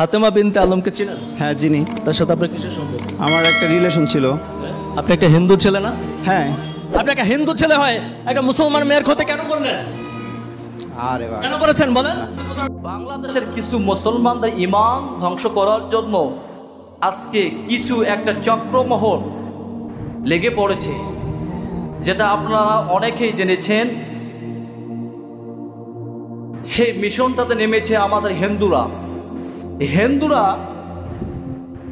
ফাতেমা বিনতে আলমকে চিনেন? হ্যাঁ চিনি। তার সাথে আপনার কিসের সম্পর্ক? আমার একটা রিলেশন ছিল। আপনি একটা হিন্দু ছেলে না? হ্যাঁ। আপনি একটা হিন্দু ছেলে হয় একটা মুসলমান মেয়ের ক্ষতি কেন করলেন? আরে বাবা, কেন করেছেন বলেন? বাংলাদেশের কিছু মুসলমানদের ঈমান ধ্বংস করার জন্য আজকে কিছু একটা চক্রমহল লেগে পড়েছে, যেটা আপনারা অনেকেই জেনেছেন। সেই মিশনটাতে নেমেছে আমাদের হিন্দুরা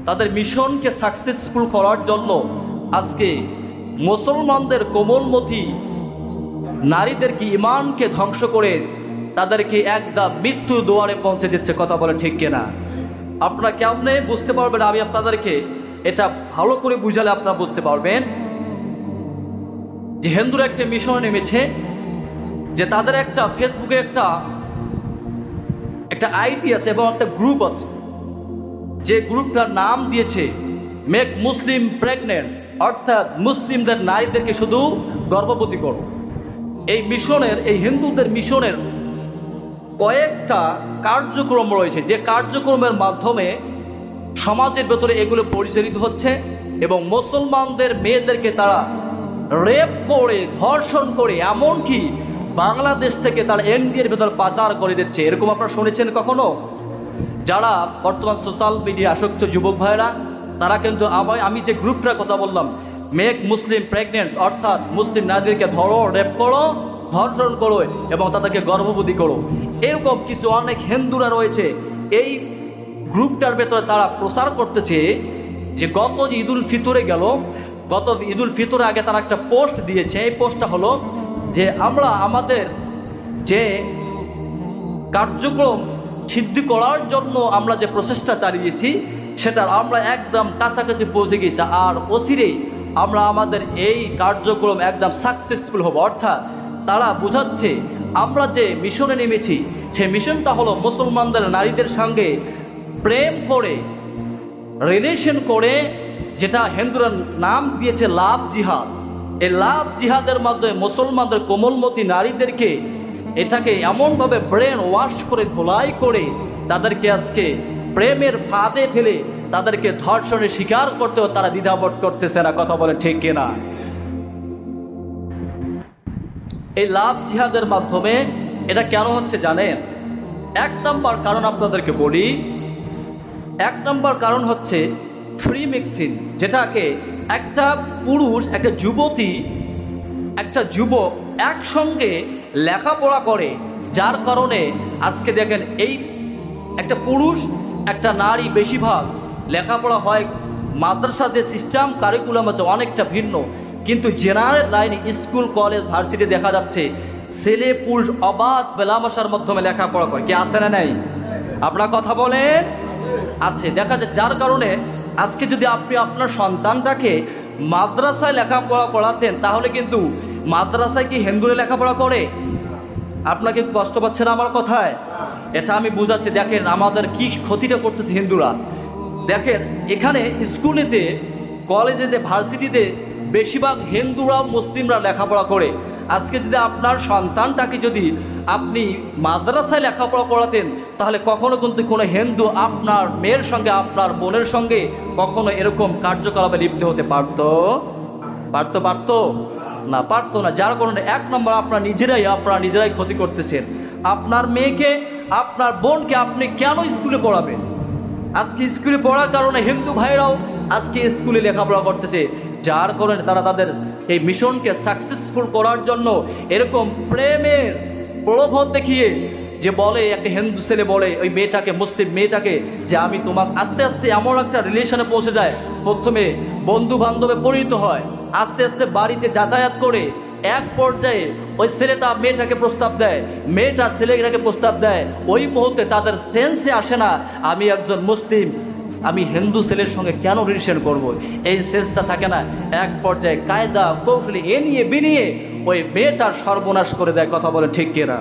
তাদের মিশনকে সাকসেসফুল করার জন্য আজকে মুসলমানদের কোমলমতি নারীদেরকে ঈমানকে ধ্বংস করে তাদেরকে একদম মৃত্যুর দুয়ারে পৌঁছে দিচ্ছে। কথা বলে ঠিক কিনা? আপনারা কেমনে বুঝতে পারবেন? আমি আপনাদেরকে এটা ভালো করে বুঝালে আপনারা বুঝতে পারবেন যে হিন্দুরা একটা মিশনে নেমেছে, যে তাদের একটা ফেসবুকে একটা আইডি আছে এবং একটা গ্রুপ আছে, যে গ্রুপটার নাম দিয়েছে মেক মুসলিম প্রেগনেন্ট, অর্থাৎ মুসলিমদের নারীদেরকে শুধু গর্ভবতী করো। এই হিন্দুদের মিশনের কয়েকটা কার্যক্রম রয়েছে, যে কার্যক্রমের মাধ্যমে সমাজের ভেতরে এগুলো পরিচালিত হচ্ছে এবং মুসলমানদের মেয়েদেরকে তারা রেপ করে, ধর্ষণ করে, এমনকি বাংলাদেশ থেকে তারা ইন্ডিয়ার ভেতর পাচার করে দিচ্ছে। এরকম আপনারা শুনেছেন কখনো? যারা বর্তমান সোশ্যাল মিডিয়া আসক্ত যুবক ভাইরা, তারা কিন্তু আমি যে গ্রুপটার কথা বললাম, মেক মুসলিম প্রেগনেন্টস, অর্থাৎ মুসলিম নারীদেরকে ধরো, রেপ করো, ধর্ষণ করো এবং তাদেরকে গর্ভবতী করো, এরকম কিছু অনেক হিন্দুরা রয়েছে। এই গ্রুপটার ভেতরে তারা প্রচার করতেছে যে গত যে ঈদুল ফিতরে গেল, গত ঈদুল ফিতরে আগে তারা একটা পোস্ট দিয়েছে। এই পোস্টটা হলো যে আমরা আমাদের যে কার্যক্রম সিদ্ধি করার জন্য আমরা যে প্রচেষ্টা চালিয়েছি সেটার আমরা একদম কাছাকাছি পৌঁছে গেছি, আর অচিরেই আমরা আমাদের এই কার্যক্রম একদম সাকসেসফুল হব। অর্থাৎ তারা বোঝাচ্ছে আমরা যে মিশনে নেমেছি সেই মিশনটা হলো মুসলমানদের নারীদের সঙ্গে প্রেম করে, রিলেশন করে, যেটা হিন্দুরা নাম দিয়েছে লাভ জিহাদ। এই লাভ জিহাদের মাধ্যমে মুসলমানদের কোমলমতি নারীদেরকে এটাকে এমনভাবে ব্রেন ওয়াশ করে, ধোলাই করে তাদেরকে আজকে প্রেমের ফাঁদে ফেলে তাদেরকে ধর্ষণের শিকার করতেও তারা দ্বিধাবোধ করতেছে না। কথা বলে ঠিক কিনা? এই লাভ জিহাদের মাধ্যমে এটা কেন হচ্ছে জানেন? এক নম্বর কারণ আপনাদেরকে বলি, এক নম্বর কারণ হচ্ছে ফ্রি মিক্সিং, যেটাকে একটা পুরুষ, একটা যুবতী, একটা যুবক একসঙ্গে লেখাপড়া করে, যার কারণে আজকে দেখেন এই একটা পুরুষ একটা নারী বেশিরভাগ লেখাপড়া হয়, মাদ্রাসা যে সিস্টেম কারিকুলাম আছে অনেকটা ভিন্ন, কিন্তু জেনারেল লাইনে স্কুল, কলেজ, ভার্সিটি দেখা যাচ্ছে ছেলে পুরুষ অবাধ মেলামেশার মাধ্যমে লেখাপড়া করে। কি আছে না নাই? আপনার কথা বলেন। আছে, দেখা যায়। যার কারণে আজকে যদি আপনি আপনার সন্তানটাকে মাদ্রাসায় লেখাপড়া করাতেন, তাহলে কিন্তু মাদ্রাসায় কি হিন্দুরা লেখাপড়া করে? আপনাকে কষ্ট পাচ্ছে না আমার কথায়? এটা আমি বুঝাচ্ছি। দেখেন আমাদের কি ক্ষতিটা করতেছে হিন্দুরা। দেখেন এখানে স্কুলেতে, কলেজে, যে ভার্সিটিতে বেশিরভাগ হিন্দুরা, মুসলিমরা লেখাপড়া করে। আজকে যদি আপনার সন্তানটাকে যদি আপনি মাদ্রাসায় লেখাপড়া করাতেন, তাহলে কখনো কিন্তু কোনো হিন্দু আপনার মেয়ের সঙ্গে, আপনার বোনের সঙ্গে কখনো এরকম কার্যকলাপে লিপ্ত হতে পারতো না, পারতো না। যার কারণে এক নম্বর আপনারা নিজেরাই ক্ষতি করতেছেন। আপনার মেয়েকে, আপনার বোনকে আপনি কেন স্কুলে পড়াবেন? আজকে স্কুলে পড়ার কারণে হিন্দু ভাইরাও আজকে স্কুলে লেখাপড়া করতেছে, যার কারণে তারা তাদের এই মিশনকে সাকসেসফুল করার জন্য এরকম প্রেমের প্রলোভন দেখিয়ে, যে বলে একটা হিন্দু ছেলে বলে ওই মেয়েটাকে, মুসলিম মেয়েটাকে, যে আমি তোমাকে, আস্তে আস্তে এমন একটা রিলেশনে পৌঁছে যায়, প্রথমে বন্ধু বান্ধবে পরিণত হয়, আস্তে আস্তে বাড়িতে যাতায়াত করে, এক পর্যায়ে ওই ছেলেটা মেয়েটাকে প্রস্তাব দেয়, মেয়েটা ছেলেটাকে প্রস্তাব দেয়। ওই মুহূর্তে তাদের সেন্সে আসে না আমি একজন মুসলিম, আমি হিন্দু ছেলের সঙ্গে কেন রিলেশন করব, এই সেন্সটা থাকে না। এক পর্যায়ে কায়দা কৌশলী এ নিয়ে বিনিয়ে ওই মেয়েটার সর্বনাশ করে দেয়। কথা বলে ঠিক কিনা?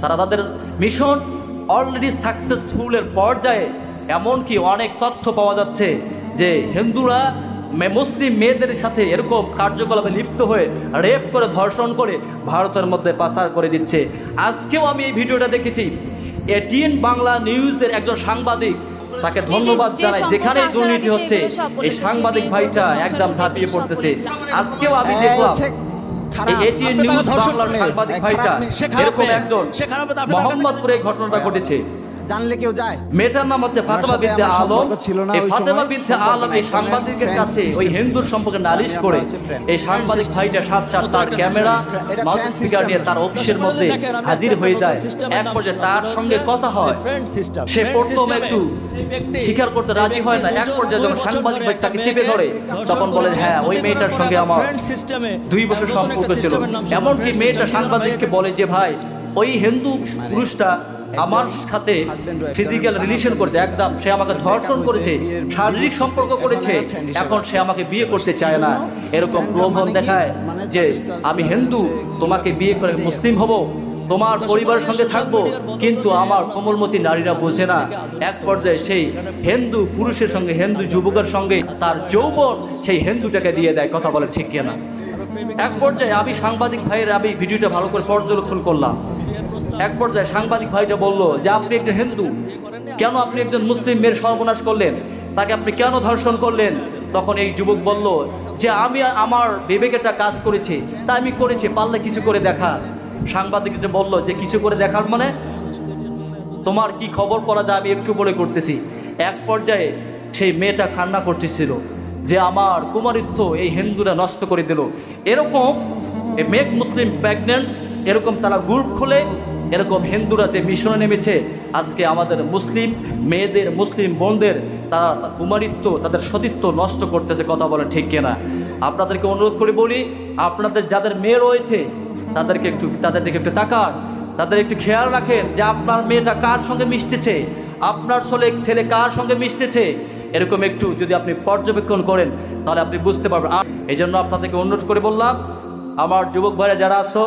তারা তাদের মিশন অলরেডি সাকসেসফুলের পর্যায়ে। এমনকি অনেক তথ্য পাওয়া যাচ্ছে যে হিন্দুরা মুসলিম মেয়েদের সাথে এরকম কার্যকলাপে লিপ্ত হয়ে রেপ করে, ধর্ষণ করে ভারতের মধ্যে পাচার করে দিচ্ছে। আজকেও আমি এই ভিডিওটা দেখেছি, এটিএন বাংলা নিউজের একজন সাংবাদিক তাকে ধন্যবাদ জানাই। যেখানেই দুর্নীতি হচ্ছে এই সাংবাদিক ভাইটা একদম ঝাঁপিয়ে পড়তেছে। আজকেও আমি দেখলাম এটিএন নিউজ বাংলার সাংবাদিক ভাইটা এরকম একজন মোহাম্মদপুরে ঘটনাটা ঘটেছে। জানলে কেউ যায়। মেয়েটার নাম হচ্ছে ফাতেমা বিনতে আলম। এই ফাতেমা বিনতে আলম এই সাংবাদিকের কাছে ওই হিন্দুর সম্পর্কে নালিশ করে এই সাংবাদিক ভাইটা সাথে তার ক্যামেরা মাউথ স্পিকার নিয়ে তার অফিসের মধ্যে হাজির হয়ে যায়। এক পর্যায়ে তার সঙ্গে কথা হয়। সে প্রথম একটু স্বীকার করতে রাজি হয় না। এক পর্যায়ে যখন সাংবাদিক ভাই তাকে চেপে ধরে তখন বলে, হ্যাঁ ওই মেয়েটার সঙ্গে আমার 2 বছর সম্পর্ক ছিল। এমনকি মেয়েটা সাংবাদিককে বলে যে ভাই ওই হিন্দু পুরুষটা আমার সাথে ফিজিক্যাল রিলেশন করেছে, একদম সে আমাকে ধর্ষণ করেছে, শারীরিক সম্পর্ক করেছে, এখন সে আমাকে বিয়ে করতে চায় না। এরকম প্রলোভন দেখায় যে আমি হিন্দু, তোমাকে বিয়ে করে মুসলিম হব, তোমার পরিবারের সঙ্গে থাকবো, কিন্তু আমার কোমলমতি নারীরা বোঝে না। এক পর্যায়ে সেই হিন্দু পুরুষের সঙ্গে হিন্দু যুবকের সঙ্গে তার যৌবন সেই হিন্দুটাকে দিয়ে দেয়। কথা বলে ঠিক কিনা? এক পর্যায়ে আমি সাংবাদিক ভাইয়ের আমি ভিডিওটা ভালো করে পর্যবেক্ষণ করলাম। এক পর্যায়ে সাংবাদিক ভাইটা বলল যে আপনি একটা হিন্দু, কেন আপনি একজন মুসলিম মেয়ের সর্বনাশ করলেন, তাকে আপনি কেন ধর্ষণ করলেন? তখন এই যুবক বলল যে আমি আমার বিবেকেরটা কাজ করেছি, তা আমি করেছি, পারলে কিছু করে দেখা। সাংবাদিকটা বলল যে কিছু করে দেখার মানে তোমার কি খবর করা যায় আমি একটু বলে করতেছি। এক পর্যায়ে সেই মেয়েটা কান্না করতেছিল যে আমার কুমারিত্ব এই হিন্দুরা নষ্ট করে দিল। এরকম মেক মুসলিম প্রেগনেন্ট এরকম তারা গ্রুপ খুলে এরকম হিন্দুরা যে মিশনে নেমেছে আজকে আমাদের মুসলিম মেয়েদের, মুসলিম বোনদের তারা কুমারিত্ব, তাদের সতীত্ব নষ্ট করতেছে। কথা বলে ঠিক কিনা? আপনাদেরকে অনুরোধ করে বলি, আপনাদের যাদের মেয়ে রয়েছে তাদের দিকে একটু তাকান, তাদের একটু খেয়াল রাখেন যে আপনার মেয়েটা কার সঙ্গে মিশতেছে, আপনার ছেলে কার সঙ্গে মিশতেছে। এরকম একটু যদি আপনি পর্যবেক্ষণ করেন তাহলে আপনি বুঝতে পারবেন। এই জন্য আপনাদেরকে অনুরোধ করে বললাম, আমার যুবক ভাইরা যারা আছো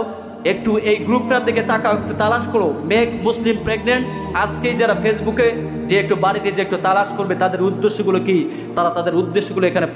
একটু এই গ্রুপটার দিকে তাকাও, একটু তালাশ করো মেক মুসলিম প্রেগনেন্ট। আজকেই যারা ফেসবুকে যে একটু বাড়িতে যে একটু তালাশ করবে তাদের উদ্দেশ্যগুলো কি, তারা তাদের উদ্দেশ্যগুলো এখানে